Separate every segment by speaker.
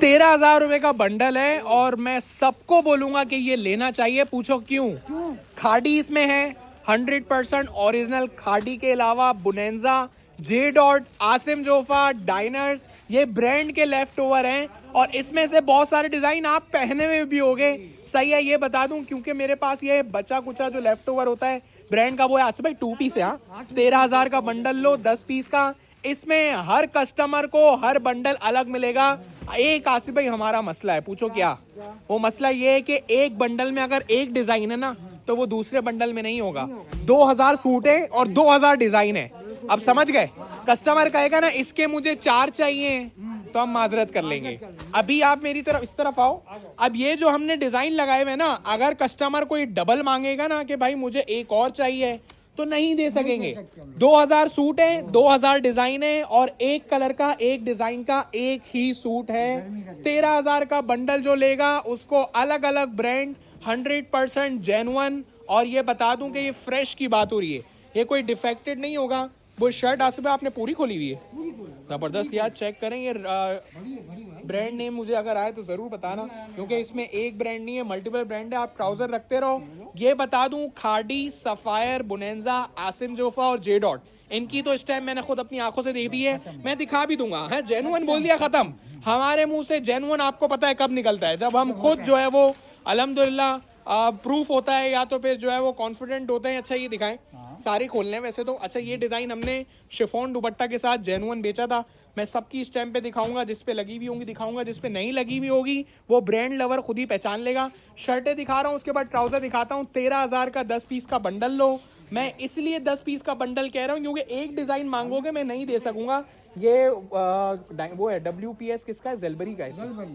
Speaker 1: 13,000 रुपए का बंडल है और मैं सबको बोलूंगा कि ये लेना चाहिए। पूछो क्यों? खाड़ी इसमें है, 100% ओरिजिनल खाड़ी के अलावा बुनेंजा, जे डॉट, आसिम जोफा, डाइनर्स, ये ब्रांड के लेफ्ट ओवर हैं और इसमें से बहुत सारे डिजाइन आप पहने हुए भी होंगे। सही है, ये बता दूं क्योंकि मेरे पास ये बचा कुचा जो लेफ्ट ओवर होता है ब्रांड का वो है। आसिफ भाई 2 पीस है। 13,000 का बंडल लो, 10 पीस का। इसमें हर कस्टमर को हर बंडल अलग मिलेगा। एक आसिफ भाई हमारा मसला है, पूछो क्या? वो मसला ये है कि एक बंडल में अगर एक डिजाइन है ना तो वो दूसरे बंडल में नहीं होगा। 2,000 सूट है और 2,000 डिजाइन है। अब समझ गए? कस्टमर कहेगा ना इसके मुझे 4 चाहिए तो हम माजरत कर लेंगे। अभी आप मेरी तरफ इस तरफ आओ। अब ये जो हमने डिजाइन लगाए हुए ना, अगर कस्टमर कोई डबल मांगेगा ना कि भाई मुझे एक और चाहिए तो नहीं दे सकेंगे। 2,000 सूट है, 2,000 डिजाइन है और एक कलर का एक डिजाइन का एक ही सूट है। 13,000 का बंडल जो लेगा उसको अलग अलग ब्रांड, 100% जेन्युइन। और ये बता दूं कि ये फ्रेश की बात हो रही है, ये कोई डिफेक्टेड नहीं होगा। वो शर्ट आसिफ भाई आपने पूरी खोली हुई है, जबरदस्त यार। चेक करें ये ब्रांड नेम मुझे अगर आए तो जरूर बताना, क्योंकि इसमें एक ब्रांड नहीं है, मल्टीपल ब्रांड है। आप ट्राउजर रखते रहो। ये बता दूं खाड़ी, सफायर, बुनेंजा, आसिम जोफा और जे डॉट, इनकी तो इस टाइम मैंने खुद अपनी आंखों से देख दी है, मैं दिखा भी दूंगा। है जेन्युइन बोल दिया, खत्म। हमारे मुंह से जेन्युइन आपको पता है कब निकलता है? जब हम खुद जो है वो अल्हम्दुलिल्लाह प्रूफ होता है, या तो फिर जो है वो कॉन्फिडेंट होते हैं। अच्छा ये दिखाएं, सारे खोलने हैं वैसे तो। अच्छा ये डिजाइन हमने शिफॉन दुपट्टा के साथ जेन्युइन बेचा था। मैं सबकी स्टैम्प पे दिखाऊंगा, जिस पे लगी हुई होंगी दिखाऊंगा, जिस पे नहीं लगी हुई होगी वो ब्रांड लवर खुद ही पहचान लेगा। शर्टें दिखा रहा हूँ, उसके बाद ट्राउजर दिखाता हूँ। 13,000 का 10 पीस का बंडल लो। मैं इसलिए 10 पीस का बंडल कह रहा हूँ क्योंकि एक डिजाइन मांगोगे मैं नहीं दे सकूंगा। ये वो है WPS, किसका है? जेलबरी का है,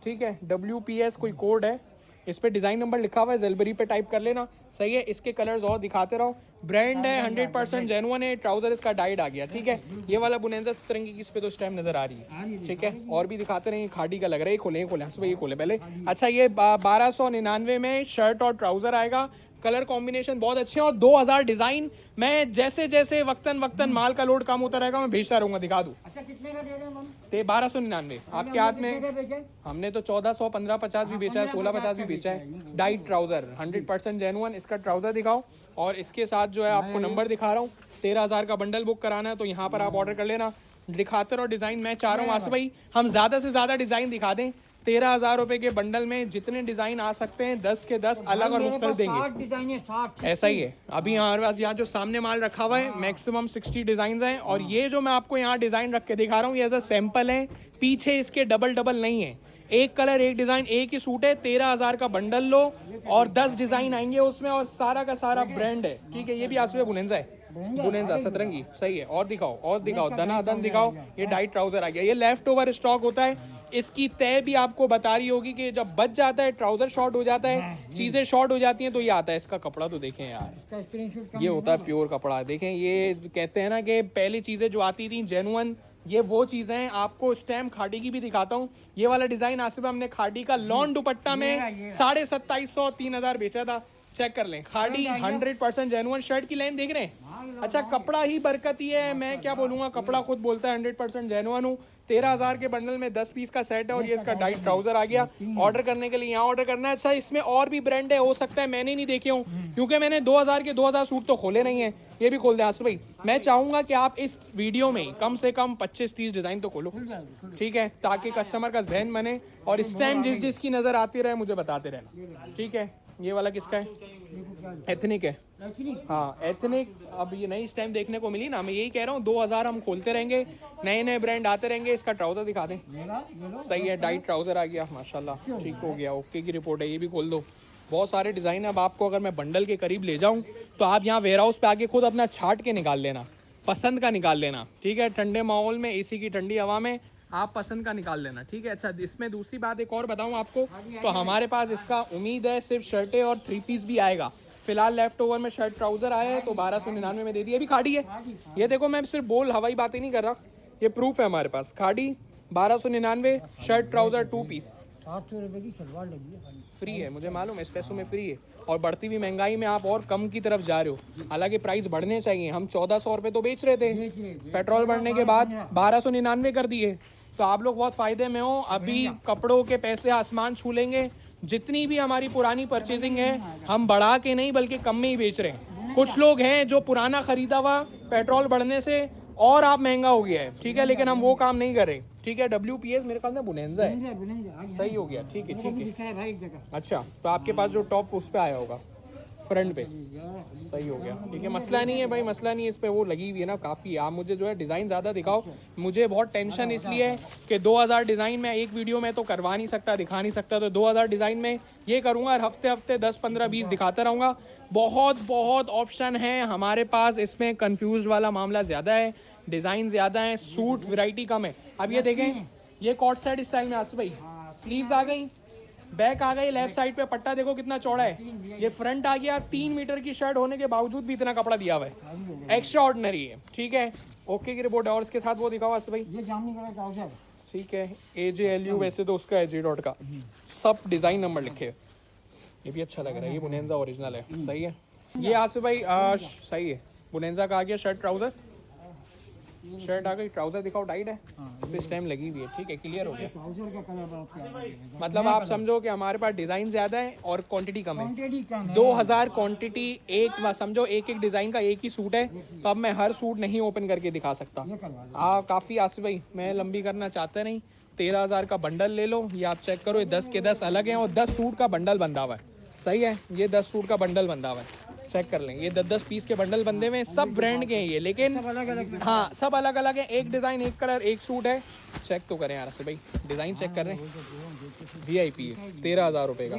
Speaker 1: ठीक है। WPS कोई कोड है, इस पे डिजाइन नंबर लिखा हुआ है, जेलबरी पे टाइप कर लेना। सही है, इसके कलर्स और दिखाते रहो। ब्रांड है, 100% जेन्युइन है। ट्राउजर इसका डाइड आ गया, ठीक है। ये वाला बुनेंजा सतरंगी की इस पे तो इस टाइम नजर आ रही है, ठीक है। और भी दिखाते रहे, खाड़ी का लग रहा है। खोले ये खोले पहले। अच्छा ये 1299 में शर्ट और ट्राउजर आएगा। कलर कॉम्बिनेशन बहुत अच्छे हैं और 2,000 डिजाइन। मैं जैसे जैसे वक्तन माल का लोड कम होता रहेगा मैं भेजता रहूंगा। दिखा दूं।
Speaker 2: अच्छा कितने का दे रहे हैं हम?
Speaker 1: 1299 आपके हाथ में। हमने तो 1400, 1550 भी बेचा है, 1650 भी बेचा है। Diet trouser 100% genuine. इसका ट्राउजर दिखाओ और इसके साथ जो है आपको नंबर दिखा रहा हूँ। 13,000 का बंडल बुक कराना है तो यहाँ पर आप ऑर्डर कर लेना। दिखाते रहो डिजाइन। मैं चाह रहा हूँ आसिफ भाई हम ज्यादा से ज्यादा डिजाइन दिखा दें। 13,000 रुपए के बंडल में जितने डिजाइन आ सकते हैं 10 के 10 अलग और मुख्तलिफ देंगे।
Speaker 2: 60
Speaker 1: ऐसा ही है। अभी हमारे पास यहाँ जो सामने माल रखा हुआ है मैक्सिमम 60 डिजाइन हैं और ये जो मैं आपको यहाँ डिजाइन रख के दिखा रहा हूँ ये ऐसा सैंपल है, पीछे इसके डबल नहीं है। एक कलर एक डिजाइन एक ही सूट है। 13,000 का बंडल लो और 10 डिजाइन आएंगे उसमें और सारा का सारा ब्रांड है, ठीक है। ये भी आसुए बुनेंजा है, बुनेंजा सतरंगी, सही है। और दिखाओ दनादन दिखाओ। ये डाइट ट्राउजर आ गया, ये लेफ्ट ओवर स्टॉक होता है। इसकी तय भी आपको बता रही होगी कि जब बच जाता है, ट्राउजर शॉर्ट हो जाता है, चीजें शॉर्ट हो जाती हैं तो ये आता है। इसका कपड़ा तो देखें यार, ये होता है प्योर कपड़ा। देखें, ये कहते हैं ना कि पहली चीजें जो आती थी जेन्युइन, ये वो चीजें। आपको स्टैम्प खाड़ी की भी दिखाता हूँ। ये वाला डिजाइन आसिफ हमने खाड़ी का लॉन दुपट्टा में 2750, 3,000 बेचा था। चेक कर लें, खाड़ी 100% जेन्युइन। शर्ट की लाइन देख रहे हैं? अच्छा कपड़ा ही बरकत ही है, मैं क्या बोलूंगा, कपड़ा खुद बोलता है 100% जेन्युइन हूँ। 13,000 के बंडल में 10 पीस का सेट है और ये इसका डाइट ट्राउजर आ गया। ऑर्डर करने के लिए यहाँ ऑर्डर करना है। अच्छा इसमें और भी ब्रांड है, हो सकता है मैंने नहीं देखे हूँ क्योंकि मैंने 2,000 के 2,000 सूट तो खोले नहीं है। ये भी खोल दे आसिफ भाई। मैं चाहूंगा कि आप इस वीडियो में कम से कम 25-30 डिजाइन तो खोलो, ठीक है, ताकि कस्टमर का जहन बने और इस टाइम जिसकी नजर आती रहे मुझे बताते रहना, ठीक है। ये वाला किसका है? एथनिक है, हाँ एथनिक। अब ये नई स्टैम्प देखने को मिली ना, मैं यही कह रहा हूँ 2,000 हम खोलते रहेंगे, नए नए ब्रांड आते रहेंगे। इसका ट्राउजर दिखा दें, सही है, डाइट ट्राउजर आ गया माशाल्लाह, ठीक हो गया, ओके की रिपोर्ट है। ये भी खोल दो, बहुत सारे डिज़ाइन है। अब आपको अगर मैं बंडल के करीब ले जाऊँ तो आप यहाँ वेयर हाउस पे आके खुद अपना छाट के निकाल लेना, पसंद का निकाल लेना, ठीक है। ठंडे माहौल में AC की ठंडी हवा में आप पसंद का निकाल लेना, ठीक है। अच्छा इसमें दूसरी बात एक और बताऊं आपको, तो हमारे पास इसका उम्मीद है सिर्फ शर्टें और 3 पीस भी आएगा। फिलहाल लेफ्ट ओवर में शर्ट ट्राउजर आया है तो 1299 में दे दिया। अभी खाड़ी है, ये देखो, मैं सिर्फ बोल हवाई बातें नहीं कर रहा, ये प्रूफ है हमारे पास। खाड़ी 1299, शर्ट ट्राउजर 2 पीस।
Speaker 2: 700 रुपए की सलवार लगी है,
Speaker 1: फ्री है, मुझे मालूम है, इस पैसों में फ्री है। और बढ़ती हुई महंगाई में आप और कम की तरफ जा रहे हो। हालांकि प्राइस बढ़ने चाहिए, हम 1400 रुपये तो बेच रहे थे, पेट्रोल बढ़ने के बाद 1299 कर दिए। तो आप लोग बहुत फायदे में हो। अभी कपड़ों के पैसे आसमान छू लेंगे। जितनी भी हमारी पुरानी परचेजिंग है हम बढ़ा के नहीं बल्कि कम में ही बेच रहे हैं। कुछ लोग हैं जो पुराना खरीदा हुआ पेट्रोल बढ़ने से और आप महंगा हो गया है, ठीक है, लेकिन हम वो काम नहीं कर रहे, ठीक है। WPS मेरे ख्याल में बुनेंजा है, सही हो गया, ठीक है ठीक है।
Speaker 2: भाई एक जगह
Speaker 1: अच्छा, तो आपके पास जो टॉप उस पे आया होगा फ्रंट पे, सही हो गया, ठीक है। मसला नहीं है भाई, मसला नहीं है। इस पे वो लगी हुई है ना काफ़ी। आप मुझे जो है डिज़ाइन ज़्यादा दिखाओ। मुझे बहुत टेंशन इसलिए है कि 2000 डिज़ाइन में एक वीडियो में तो करवा नहीं सकता, दिखा नहीं सकता। तो 2000 डिज़ाइन में ये करूँगा, हर हफ्ते हफ्ते 10 15 20 दिखाता रहूँगा। बहुत बहुत ऑप्शन है हमारे पास। इसमें कन्फ्यूज वाला मामला ज़्यादा है, डिज़ाइन ज़्यादा है, सूट वैरायटी कम है। अब ये देखें, ये कॉट सेट स्टाइल में आसू भाई, स्लीव्स आ गई, बैक आ गई, लेफ्ट साइड पे पट्टा देखो कितना चौड़ा है। ये फ्रंट आ गया। 3 मीटर की शर्ट होने के बावजूद भी इतना कपड़ा दिया हुआ है, एक्स्ट्रा ऑर्डिनरी है, ठीक है। ओके की रिपोर्ट है। और इसके साथ वो दिखाओ आसू भाई,
Speaker 2: ये जामनी कलर ट्राउजर,
Speaker 1: ठीक है। AJLU वैसे तो उसका है J.Dot का, सब डिज़ाइन नंबर लिखे। ये भी अच्छा लग रहा है, ये बुनेंजा ओरिजिनल है, सही है। ये आसिफ भाई सही है, बुनेंजा का आ गया शर्ट ट्राउजर, शर्ट आ गई, ट्राउजर दिखाओ, टाइट है, इस टाइम लगी हुई है, ठीक है, क्लियर हो गया।
Speaker 2: ट्राउजर का कलर बहुत प्यारा है।
Speaker 1: मतलब आप समझो कि हमारे पास डिज़ाइन ज़्यादा है और क्वांटिटी कम है।
Speaker 2: क्वांटिटी कम है।
Speaker 1: 2000 क्वांटिटी, एक समझो एक एक डिज़ाइन का एक ही सूट है, तो अब मैं हर सूट नहीं ओपन करके दिखा सकता।
Speaker 2: ये करवा लो।
Speaker 1: हाँ काफ़ी आसिफ भाई, मैं लंबी करना चाहता नहीं। 13,000 का बंडल ले लो, ये आप चेक करो, ये 10 के 10 अलग हैं और 10 सूट का बंडल बंधा हुआ है, सही है। ये 10 सूट का बंडल बंधा हुआ है, चेक कर लें। ये 10-10 पीस के बंडल बंधे हुए हैं, सब ब्रांड के हैं ये, लेकिन हाँ सब अलग अलग है। एक डिज़ाइन, एक कलर, एक सूट है। चेक तो करें यार से भाई, डिज़ाइन चेक कर रहे हैं। VIP है, 13,000 रुपये का,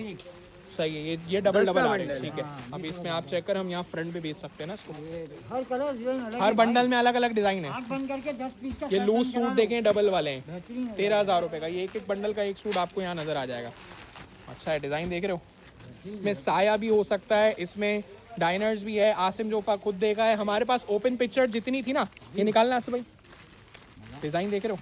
Speaker 1: सही है। ये डबल आ रहे हैं, ठीक है। अब इसमें आप चेक कर, हम यहाँ फ्रंट पे बेच सकते हैं ना इसको।
Speaker 2: हर कलर डिजाइन अलग
Speaker 1: हर बंडल में अलग अलग डिज़ाइन है।
Speaker 2: आठ बन करके 10 पीस का
Speaker 1: ये लूज सूट देखें, डबल वाले हैं,
Speaker 2: बेहतरीन है।
Speaker 1: 13,000 रुपये का। ये एक एक बंडल का एक सूट आपको यहाँ नज़र आ जाएगा। अच्छा है, डिज़ाइन देख रहे हो, इसमें साया भी हो सकता है, इसमें डाइनर्स भी है। आसिम जोफा खुद देखा है। हमारे पास ओपन पिक्चर जितनी थी ना, ये निकालना आसिम भाई, डिज़ाइन देख रहे हो।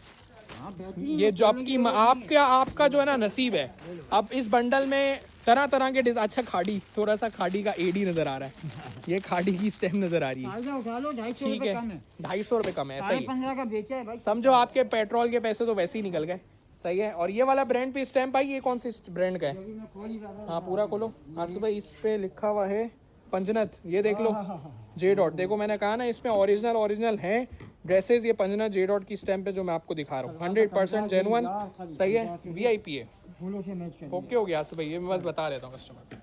Speaker 2: हाँ, बेहतरीन
Speaker 1: ये जो आपका जो है ना नसीब है। अब इस बंडल में तरह तरह के डिज़ाइन। अच्छा, खाड़ी, थोड़ा सा खाड़ी का एडी नज़र आ रहा है, ये खाड़ी की स्टेम नज़र आ रही है,
Speaker 2: फायदा उठा लो, 250
Speaker 1: ठीक
Speaker 2: रुपये
Speaker 1: है।
Speaker 2: कम है।
Speaker 1: 250 रुपये कम है, सही है।
Speaker 2: 15.5 का बेचा है भाई।
Speaker 1: समझो आपके पेट्रोल के पैसे तो वैसे ही निकल गए, सही है। और ये वाला ब्रांड पे स्टैम्प आई, ये कौन सी ब्रांड का है?
Speaker 2: अभी मैं खोल ही रहा था।
Speaker 1: हाँ पूरा खोलो आसिफ भाई, इस पे लिखा हुआ है पंजनत, ये देख लो, J.Dot। देखो मैंने कहा ना, इसमें ओरिजिनल है ड्रेसेस। ये पंजनत J.Dot की स्टैम्प पे जो मैं आपको दिखा रहा हूँ, 100% जेन्युइन, सही है, VIP है।
Speaker 2: फूलों से मैच कर।
Speaker 1: ओके हो गया आसिफ भाई, ये मैं बस बता देता हूँ कस्टमर।